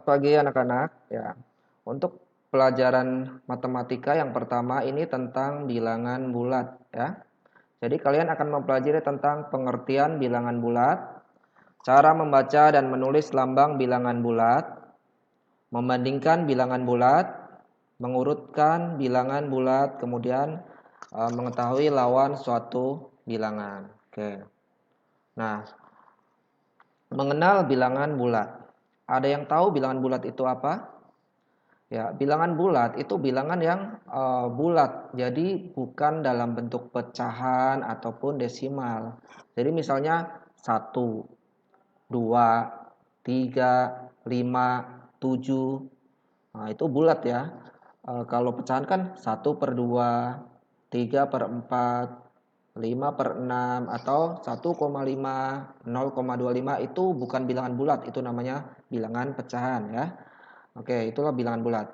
Pagi anak-anak, ya. Untuk pelajaran matematika yang pertama ini tentang bilangan bulat, ya. Jadi kalian akan mempelajari tentang pengertian bilangan bulat, cara membaca dan menulis lambang bilangan bulat, membandingkan bilangan bulat, mengurutkan bilangan bulat, kemudian mengetahui lawan suatu bilangan. Oke. Nah, mengenal bilangan bulat. Ada yang tahu bilangan bulat itu apa? Ya, bilangan bulat itu bilangan yang bulat, jadi bukan dalam bentuk pecahan ataupun desimal. Jadi misalnya 1, 2, 3, 5, 7, nah itu bulat ya. Kalau pecahan kan 1/2, 3/4, 5/6, atau 1,5, 0,25 itu bukan bilangan bulat, itu namanya bilangan pecahan ya. Oke, itulah bilangan bulat.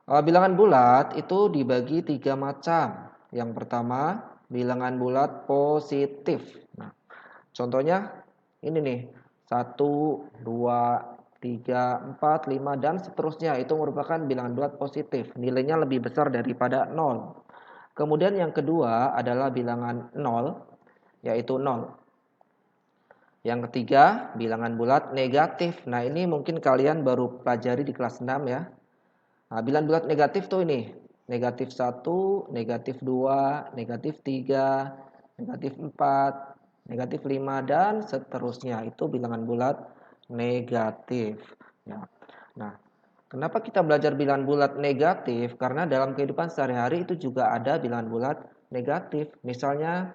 Bilangan bulat itu dibagi 3 macam. Yang pertama, bilangan bulat positif. Nah, contohnya ini nih, 1, 2, 3, 4, 5, dan seterusnya. Itu merupakan bilangan bulat positif. Nilainya lebih besar daripada 0. Kemudian yang kedua adalah bilangan 0, yaitu 0. Yang ketiga, bilangan bulat negatif. Nah, ini mungkin kalian baru pelajari di kelas 6 ya. Nah, bilangan bulat negatif tuh ini. Negatif 1, negatif 2, negatif 3, negatif 4, negatif 5, dan seterusnya. Itu bilangan bulat negatif. Ya. Nah, kenapa kita belajar bilangan bulat negatif? Karena dalam kehidupan sehari-hari itu juga ada bilangan bulat negatif. Misalnya,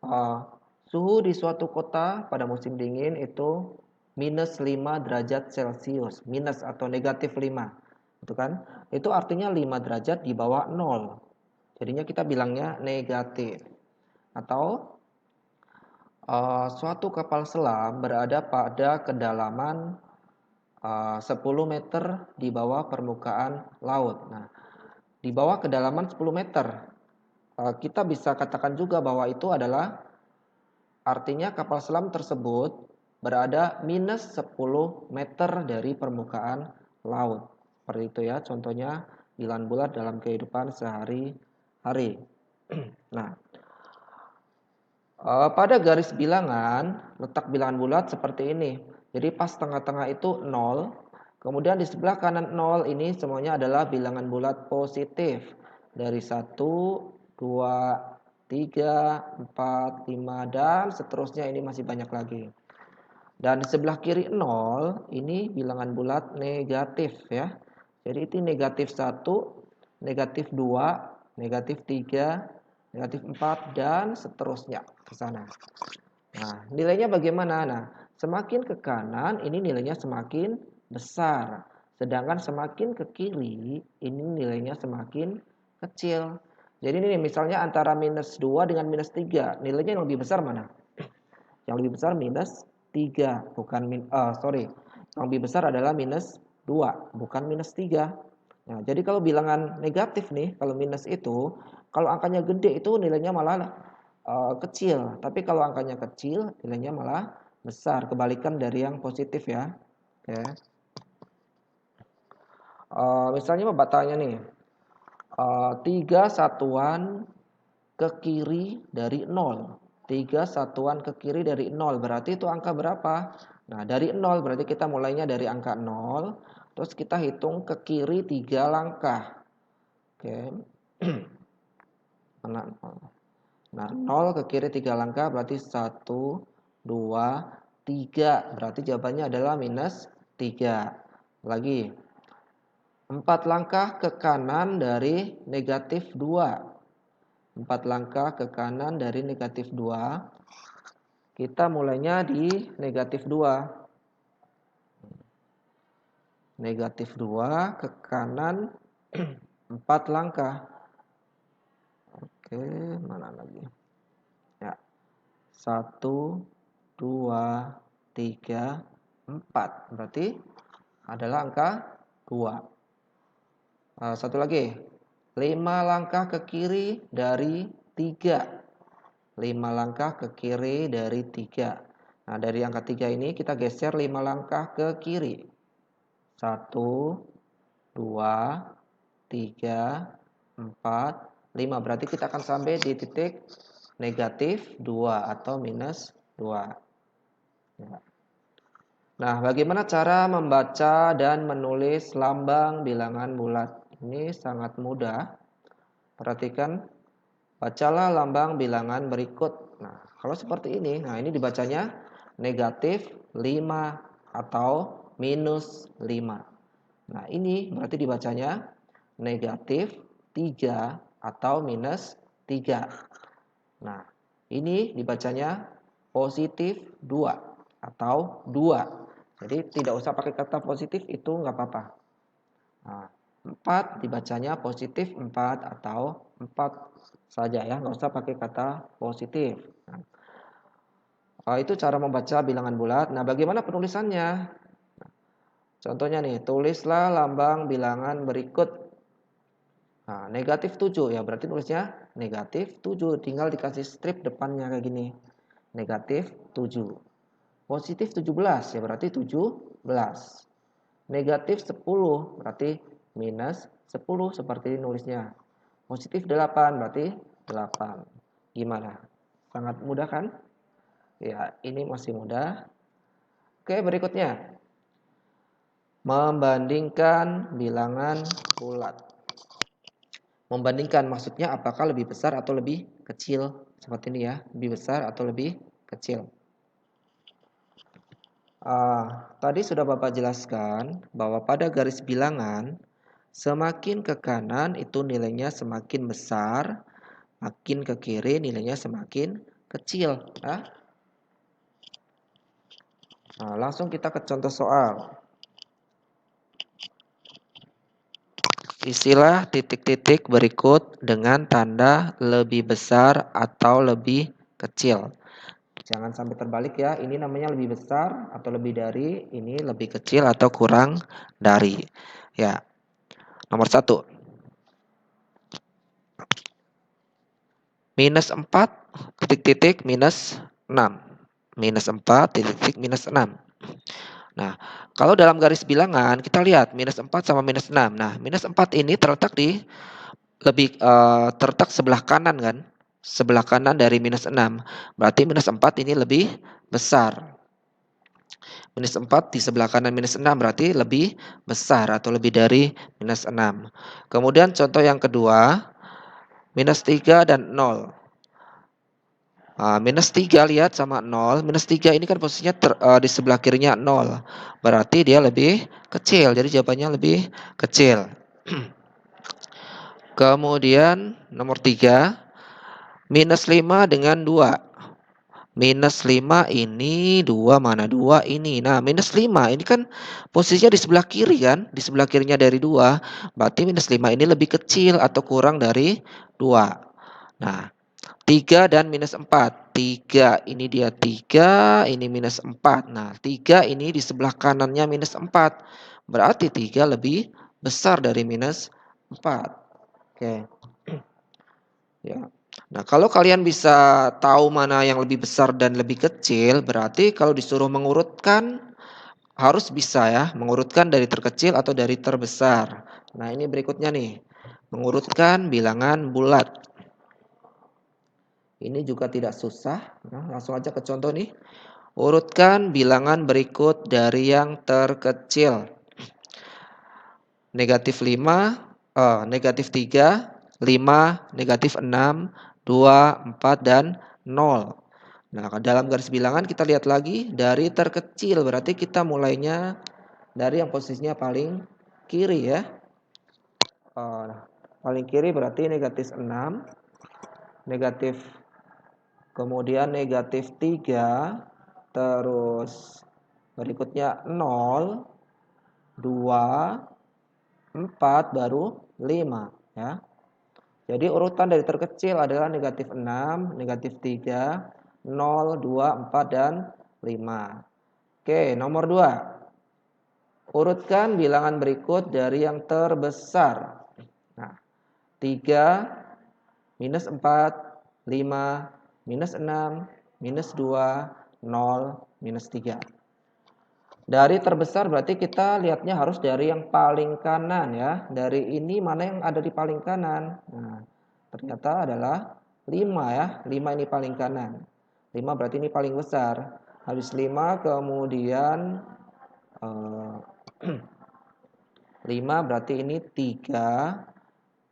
eh, suhu di suatu kota pada musim dingin itu minus 5 derajat Celcius. Minus atau negatif 5. Itu kan? Itu artinya 5 derajat di bawah 0. Jadinya kita bilangnya negatif. Atau suatu kapal selam berada pada kedalaman 10 meter di bawah permukaan laut. Nah, di bawah kedalaman 10 meter, kita bisa katakan juga bahwa itu adalah artinya kapal selam tersebut berada minus 10 meter dari permukaan laut. Seperti itu ya, contohnya bilangan bulat dalam kehidupan sehari-hari. Nah, pada garis bilangan, letak bilangan bulat seperti ini. Jadi pas tengah-tengah itu 0, kemudian di sebelah kanan 0 ini semuanya adalah bilangan bulat positif. Dari 1, 2, 3, 4, 5, dan seterusnya, ini masih banyak lagi. Dan di sebelah kiri 0, ini bilangan bulat negatif ya. Jadi itu negatif 1, negatif 2, negatif 3, negatif 4, dan seterusnya ke sana. Nah, nilainya bagaimana? Nah, semakin ke kanan ini nilainya semakin besar. Sedangkan semakin ke kiri ini nilainya semakin kecil. Jadi ini misalnya antara minus 2 dengan minus 3, nilainya yang lebih besar mana? Yang lebih besar minus 3, sorry. Yang lebih besar adalah minus 2, bukan minus 3. Nah, jadi kalau bilangan negatif nih, kalau minus itu, kalau angkanya gede itu nilainya malah kecil. Tapi kalau angkanya kecil, nilainya malah besar. Kebalikan dari yang positif ya. Oke. Misalnya Bapak tanya nih, 3 satuan ke kiri dari 0. 3 satuan ke kiri dari 0. Berarti itu angka berapa? Nah, dari 0 berarti kita mulainya dari angka 0. Terus kita hitung ke kiri 3 langkah. Oke. Nah, 0 ke kiri 3 langkah berarti 1, 2, 3. Berarti jawabannya adalah minus 3. Lagi. 4 langkah ke kanan dari negatif 2. 4 langkah ke kanan dari negatif 2. Kita mulainya di negatif 2. Negatif 2 ke kanan 4 langkah. Oke, mana lagi? Ya. 1, 2, 3, 4. Berarti adalah angka 2. Satu lagi. 5 langkah ke kiri dari 3. 5 langkah ke kiri dari 3. Nah, dari angka 3 ini kita geser 5 langkah ke kiri. 1, 2, 3, 4, 5. Berarti kita akan sampai di titik negatif 2 atau minus 2. Ya. Nah, bagaimana cara membaca dan menulis lambang bilangan bulat? Ini sangat mudah. Perhatikan, bacalah lambang bilangan berikut. Nah, kalau seperti ini, nah ini dibacanya negatif 5 atau minus 5. Nah, ini berarti dibacanya negatif 3 atau minus 3. Nah, ini dibacanya positif 2 atau 2. Jadi tidak usah pakai kata positif, itu nggak apa-apa. Nah, 4 dibacanya positif 4 atau 4 saja ya, nggak usah pakai kata positif. Nah, itu cara membaca bilangan bulat. Nah, bagaimana penulisannya? Contohnya nih, tulislah lambang bilangan berikut. Nah, negatif 7 ya, berarti tulisnya negatif 7. Tinggal dikasih strip depannya kayak gini. Negatif 7. Positif 17 ya, berarti 17. Negatif 10 berarti minus 10 seperti nulisnya. Positif 8 berarti 8. Gimana? Sangat mudah kan? Ya, ini masih mudah. Oke, berikutnya. Membandingkan bilangan bulat. Membandingkan maksudnya apakah lebih besar atau lebih kecil? Seperti ini ya, lebih besar atau lebih kecil. Tadi sudah Bapak jelaskan bahwa pada garis bilangan semakin ke kanan itu nilainya semakin besar, makin ke kiri nilainya semakin kecil. Nah, langsung kita ke contoh soal. Isilah titik-titik berikut dengan tanda lebih besar atau lebih kecil. Jangan sampai terbalik ya, ini namanya lebih besar atau lebih dari, ini lebih kecil atau kurang dari. Ya, nomor 1. Minus 4, titik-titik, minus 6. Minus 4, titik-titik, minus 6. Nah, kalau dalam garis bilangan, kita lihat minus 4 sama minus 6. Nah, minus 4 ini terletak di terletak sebelah kanan kan? Sebelah kanan dari minus 6. Berarti minus 4 ini lebih besar. Minus 4 di sebelah kanan minus 6 berarti lebih besar atau lebih dari minus 6. Kemudian contoh yang kedua, minus 3 dan 0. Minus 3 lihat sama 0. Minus 3 ini kan posisinya di sebelah kirinya 0. Berarti dia lebih kecil. Jadi jawabannya lebih kecil. Kemudian nomor 3. Minus 5 dengan 2. Minus 5 ini 2 mana 2 ini. Nah, minus 5 ini kan posisinya di sebelah kiri kan? Di sebelah kirinya dari 2. Berarti minus 5 ini lebih kecil atau kurang dari 2. Nah, 3 dan minus 4. 3 ini dia 3, ini minus 4. Nah, 3 ini di sebelah kanannya minus 4. Berarti 3 lebih besar dari minus 4. Oke. Ya. Nah, kalau kalian bisa tahu mana yang lebih besar dan lebih kecil, berarti kalau disuruh mengurutkan harus bisa ya, mengurutkan dari terkecil atau dari terbesar. Nah, ini berikutnya nih. Mengurutkan bilangan bulat. Ini juga tidak susah. Nah, langsung aja ke contoh nih. Urutkan bilangan berikut dari yang terkecil. Negatif 5, negatif 3, 5, negatif 6, 2, 4, dan 0. Nah, dalam garis bilangan kita lihat lagi dari terkecil. Berarti kita mulainya dari yang posisinya paling kiri ya. Paling kiri berarti negatif 6, negatif, kemudian negatif 3, terus berikutnya 0, 2, 4, baru 5 ya. Jadi urutan dari terkecil adalah negatif 6, negatif 3, 0, 2, 4, dan 5. Oke, nomor 2. Urutkan bilangan berikut dari yang terbesar. Nah, 3, minus 4, 5, minus 6, minus 2, 0, minus 3. Dari terbesar berarti kita lihatnya harus dari yang paling kanan ya. Dari ini mana yang ada di paling kanan? Nah, ternyata adalah 5 ya. 5 ini paling kanan. 5 berarti ini paling besar. Habis 5 kemudian 5 berarti ini 3,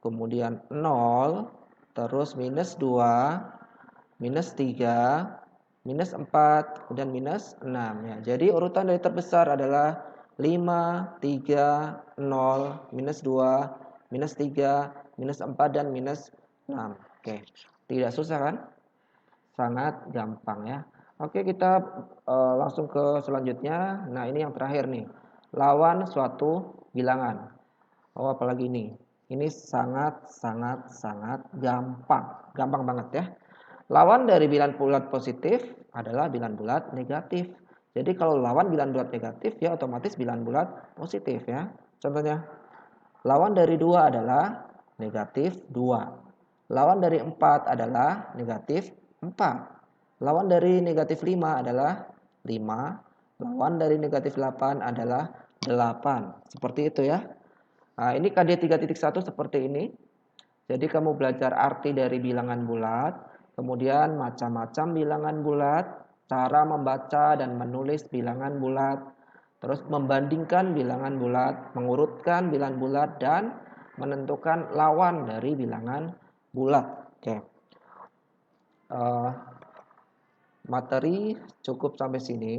kemudian 0, terus minus 2, minus 3, minus 4, kemudian minus 6 ya. Jadi urutan dari terbesar adalah 5, 3, 0, minus 2, minus 3, minus 4 dan minus 6. Oke. Tidak susah kan? Sangat gampang ya. Oke, kita langsung ke selanjutnya. Nah, ini yang terakhir nih. Lawan suatu bilangan. Oh, apalagi ini. Ini sangat gampang. Gampang banget ya. Lawan dari bilangan bulat positif adalah bilangan bulat negatif. Jadi kalau lawan bilangan bulat negatif ya otomatis bilangan bulat positif ya. Contohnya, lawan dari 2 adalah negatif 2. Lawan dari 4 adalah negatif 4. Lawan dari negatif 5 adalah 5. Lawan dari negatif 8 adalah 8. Seperti itu ya. Nah, ini KD 3.1 seperti ini. Jadi kamu belajar arti dari bilangan bulat, kemudian macam-macam bilangan bulat, cara membaca dan menulis bilangan bulat, terus membandingkan bilangan bulat, mengurutkan bilangan bulat, dan menentukan lawan dari bilangan bulat. Oke. Materi cukup sampai sini.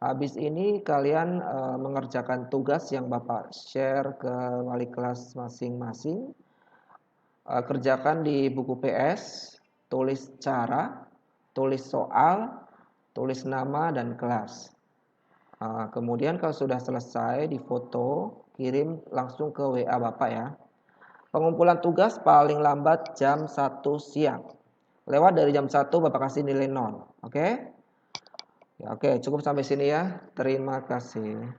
Habis ini kalian mengerjakan tugas yang Bapak share ke wali kelas masing-masing. Kerjakan di buku PS, tulis cara, tulis soal, tulis nama dan kelas. Kemudian kalau sudah selesai difoto, kirim langsung ke WA Bapak ya. Pengumpulan tugas paling lambat jam 1 siang. Lewat dari jam 1 Bapak kasih nilai 0. Oke? Ya, oke, cukup sampai sini ya. Terima kasih.